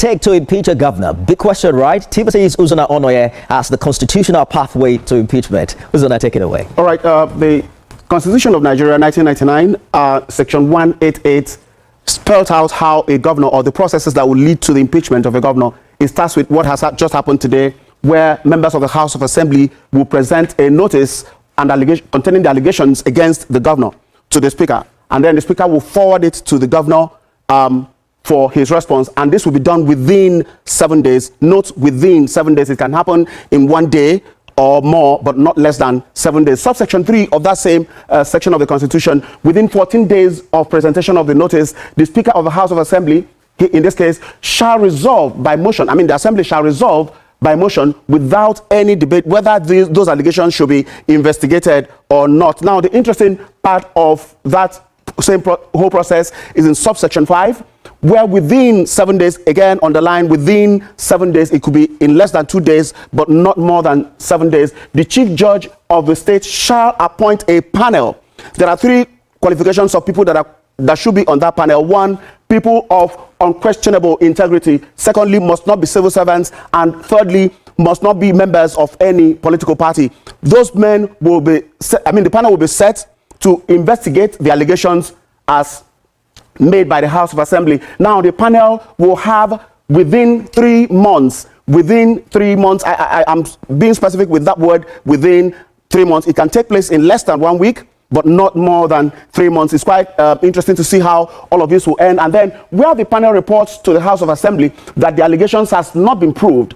take to impeach a governor? Big question, right? Timothy's Uzona Onoye has the constitutional pathway to impeachment. Uzona, take it away. All right. The Constitution of Nigeria, 1999, Section 188, spelled out how a governor or the processes that will lead to the impeachment of a governor. It starts with what has just happened today, where members of the House of Assembly will present a notice and containing the allegations against the governor to the Speaker. And then the Speaker will forward it to the governor for his response. And this will be done within 7 days. Note, within 7 days. It can happen in 1 day or more, but not less than 7 days. Subsection 3 of that same section of the Constitution, within 14 days of presentation of the notice, the Speaker of the House of Assembly, in this case, shall resolve by motion. I mean, the Assembly shall resolve by motion without any debate whether those allegations should be investigated or not. Now, the interesting part of that same whole process is in subsection 5, where within 7 days, again underline within 7 days, it could be in less than 2 days, but not more than 7 days, the Chief Judge of the state shall appoint a panel. There are 3 qualifications of people that should be on that panel. 1, people of unquestionable integrity. Secondly, must not be civil servants. And thirdly, must not be members of any political party. Those men will be, the panel will be set to investigate the allegations as made by the House of Assembly. Now, the panel will have within 3 months, I'm being specific with that word, within 3 months. It can take place in less than 1 week, but not more than 3 months. It's quite interesting to see how all of this will end. And then where the panel reports to the House of Assembly that the allegations has not been proved,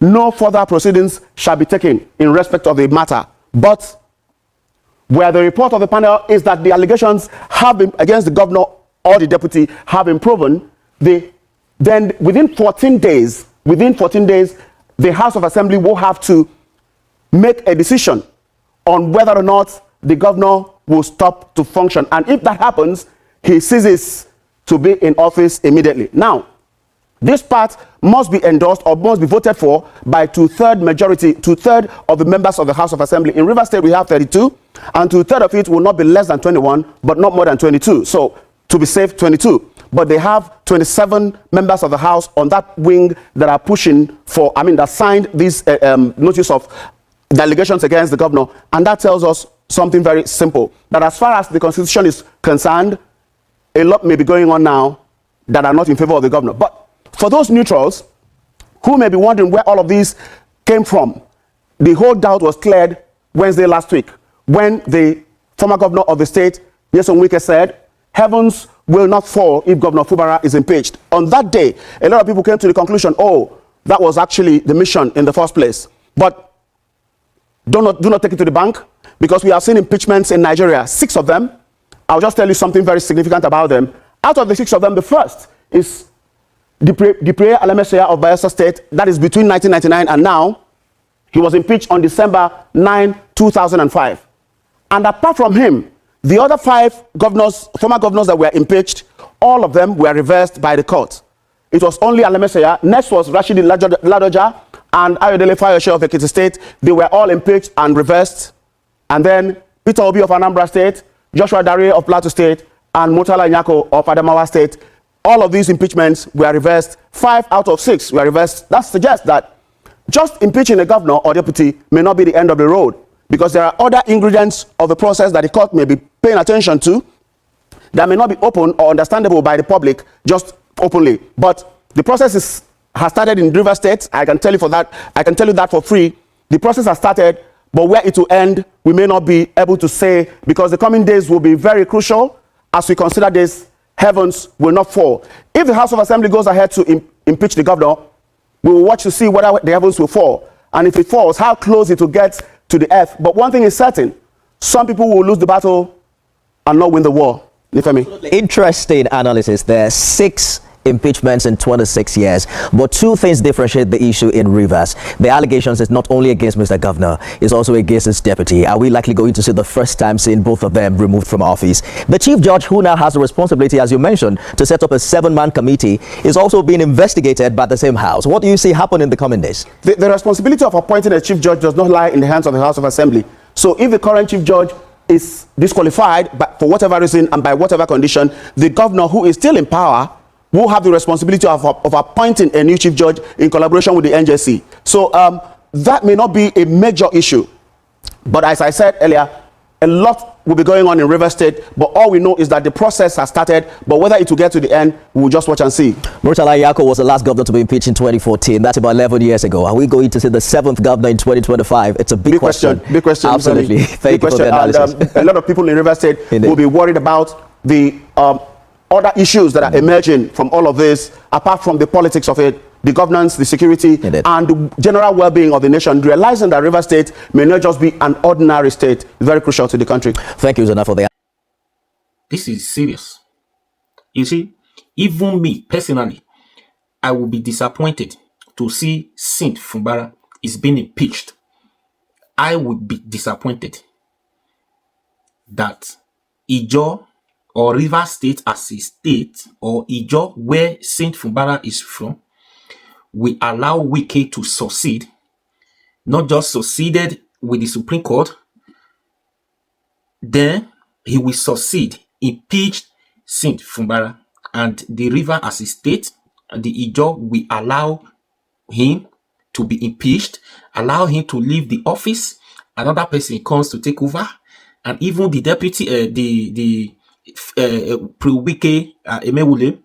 no further proceedings shall be taken in respect of the matter. But where the report of the panel is that the allegations have been against the governor or the deputy have been proven, then within 14 days, the House of Assembly will have to make a decision on whether or not the governor will stop to function. And if that happens, he ceases to be in office immediately. Now, this part must be endorsed or must be voted for by 2/3 majority, 2/3 of the members of the House of Assembly. In Rivers State, we have 32, and 2/3 of it will not be less than 21, but not more than 22. So, to be safe, 22. But they have 27 members of the House on that wing that are pushing for, that signed this notice of the allegations against the governor. And that tells us something very simple, that as far as the Constitution is concerned, a lot may be going on now that are not in favor of the governor. But for those neutrals who may be wondering where all of these came from, the whole doubt was cleared Wednesday last week when the former governor of the state, WIKE, said, heavens will not fall if Governor Fubara is impeached. On that day, a lot of people came to the conclusion, oh, that was actually the mission in the first place. But do not take it to the bank, because we have seen impeachments in Nigeria, 6 of them. I'll just tell you something very significant about them. Out of the 6 of them, the first is Dipre Alemesea of Bayelsa State. That is between 1999 and now. He was impeached on December 9, 2005. And apart from him, the other 5 governors, former governors that were impeached, all of them were reversed by the court. It was only Alemesea. Next was Rashidi Ladoja and Ayodele Fayose of Ekiti State. They were all impeached and reversed. And then Peter Obi of Anambra State, Joshua Dare of Plateau State, and Murtala Nyako of Adamawa State. All of these impeachments were reversed. 5 out of 6 were reversed. That suggests that just impeaching a governor or deputy may not be the end of the road, because there are other ingredients of the process that the court may be paying attention to that may not be open or understandable by the public just openly. But the process has started in Rivers State. I can tell you that for free. The process has started, but where it will end, we may not be able to say, because the coming days will be very crucial as we consider this. Heavens will not fall. If the House of Assembly goes ahead to impeach the governor, we will watch to see whether the heavens will fall. And if it falls, how close it will get to the earth. But one thing is certain, some people will lose the battle and not win the war. Interesting analysis there. 6 impeachments in 26 years. But 2 things differentiate the issue in Rivers. The allegations is not only against Mr. Governor, it's also against his deputy. Are we likely going to see the first time seeing both of them removed from office? The chief judge, who now has the responsibility, as you mentioned, to set up a 7-man committee, is also being investigated by the same house. What do you see happen in the coming days? The responsibility of appointing a chief judge does not lie in the hands of the House of Assembly. So if the current chief judge is disqualified for whatever reason and by whatever condition, the governor, who is still in power, who have the responsibility of appointing a new chief judge in collaboration with the NJC. So that may not be a major issue. But as I said earlier, a lot will be going on in Rivers State, but all we know is that the process has started, but whether it will get to the end, we'll just watch and see. Murtala Nyako was the last governor to be impeached in 2014. That's about 11 years ago. Are we going to see the 7th governor in 2025? It's a big question. Big question. Absolutely. Thank you for the analysis. And, a lot of people in Rivers State will be worried about the other issues that are emerging from all of this, apart from the politics of it, the governance, the security, and the general well-being of the nation, realizing that Rivers State may not just be an ordinary state, very crucial to the country. Thank you, Zana, for the... This is serious. You see, even me, personally, I will be disappointed to see Saint Fumbara is being impeached. I would be disappointed that Ijo or Rivers State as a state, or Ijo where Saint Fumbara is from, we allow WIKE to succeed, not just succeeded with the Supreme Court, then he will succeed, impeach Saint Fumbara, and the river as a state, and the Ijo will allow him to be impeached, allow him to leave the office, another person comes to take over, and even the deputy, pre-WIKE, Emewule,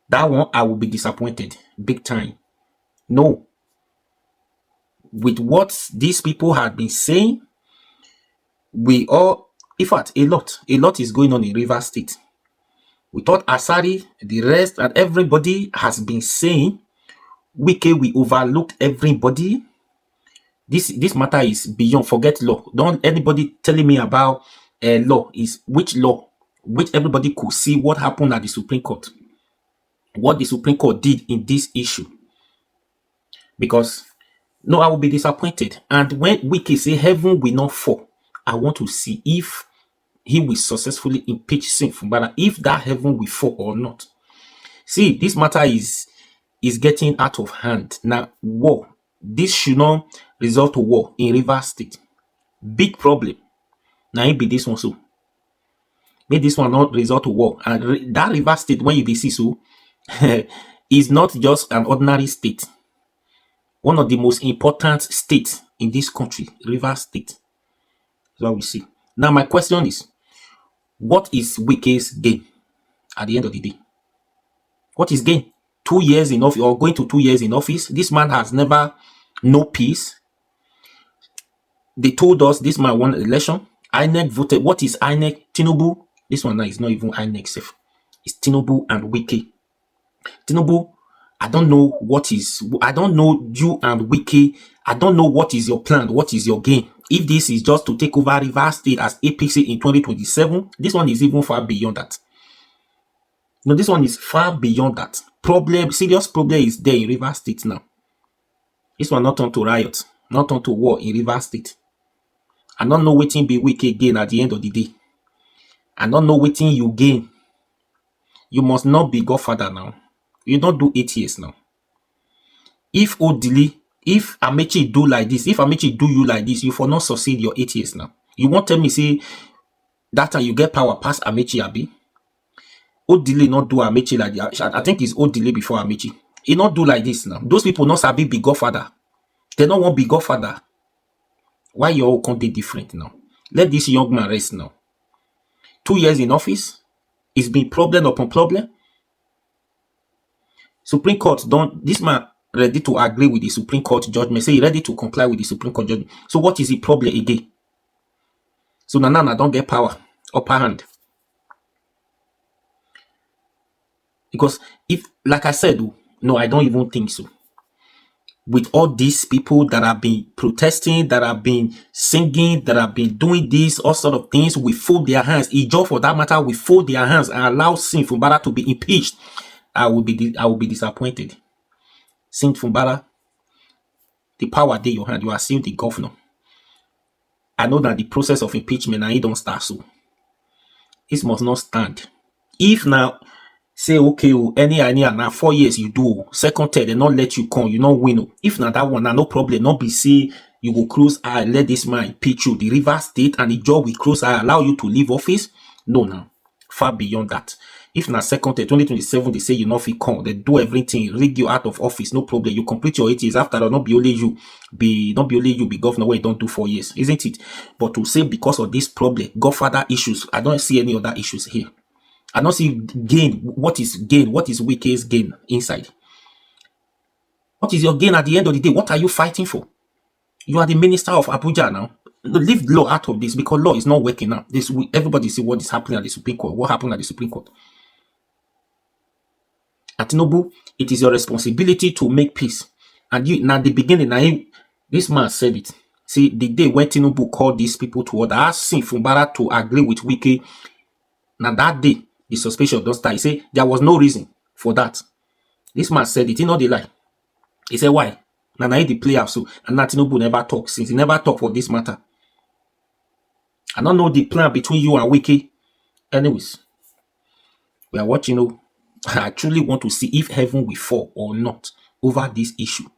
that one I will be disappointed, big time. No. With what these people have been saying, we all, in fact, a lot is going on in Rivers State. We thought Asari, the rest, and everybody has been saying, WIKE, we overlooked everybody. This matter is beyond, forget law. Don't anybody telling me about law, is which law, which everybody could see what happened at the Supreme Court. What the Supreme Court did in this issue. Because, no, I will be disappointed. And when WIKE say heaven will not fall, I want to see if he will successfully impeach Saint Fumbara, if that heaven will fall or not. See, this matter is getting out of hand. Now, war. This should not result to war in Rivers State. Big problem. Now, it be this one so. May this one not result to war. And that Rivers State, when you see so, is not just an ordinary state. One of the most important states in this country, Rivers State. That's what we see. Now, my question is, what is WIKE's gain at the end of the day? What is gain? 2 years in office, or going to 2 years in office? This man has never no peace. They told us this man won election. INEC voted. What is INEC? Tinubu. This one now is not even INEC safe. It's Tinubu and WIKE. Tinubu, I don't know what is, I don't know you and WIKE. I don't know what is your plan, what is your game. If this is just to take over Rivers State as APC in 2027, this one is even far beyond that. No, this one is far beyond that. Problem, serious problem is there in Rivers State now. This one not on to riot, not on to war in Rivers State. I don't know what be WIKE again at the end of the day. I don't know what you gain. You must not be Godfather now. You don't do 8 years now. If Odili, if Amechi do like this, if Amechi do you like this, you for not succeed your 8 years now. You won't tell me, say, that time you get power past Amechi Abi. Odili not do Amechi like that. I think it's Odili before Amechi. He not do like this now. Those people not sabi be Godfather. They don't want be Godfather. Why you all can't be different now? Let this young man rest now. 2 years in office, it's been problem upon problem. Supreme Court don't, this man ready to agree with the Supreme Court judgment, say he ready to comply with the Supreme Court judgment. So what is the problem again? So Nana don't get power, upper hand. Because if, like I said, no, I don't even think so. With all these people that have been protesting, that have been singing, that have been doing this, all sort of things, we fold their hands. Ijo, for that matter, we fold their hands and allow Saint Fumbara to be impeached. I will be disappointed. Saint Fumbara, the power there in your hand, you are still the governor. I know that the process of impeachment and it don't start so. It must not stand. If now say okay, any now 4 years you do, second term they not let you come, you not win. If now that one now no problem, not be say you go close eye, let this man impeach you. The Rivers State and the job will close eye, allow you to leave office. No, now far beyond that. If na second term 2027 they say you not fit come, they do everything, rig you out of office, no problem. You complete your 8 years. After that, not be only you be governor where you don't do 4 years, isn't it? But to say because of this problem, godfather issues, I don't see any other issues here. I don't see gain. What is gain? What is WIKE's gain inside? What is your gain at the end of the day? What are you fighting for? You are the minister of Abuja now. Leave law out of this because law is not working now. Everybody see what is happening at the Supreme Court. What happened at the Supreme Court? At Tinubu, it is your responsibility to make peace. And you, now the beginning, now this man said it. See, the day when Tinubu called these people to order, asking Fumbara to agree with WIKE, now that day, the suspicion don't start. He said there was no reason for that. This man said it, he not the lie. He said, why? Now the player so, and Tinubu never talk since he never talk for this matter. I don't know the plan between you and WIKE. Anyways, we are watching. I truly want to see if heaven will fall or not over this issue.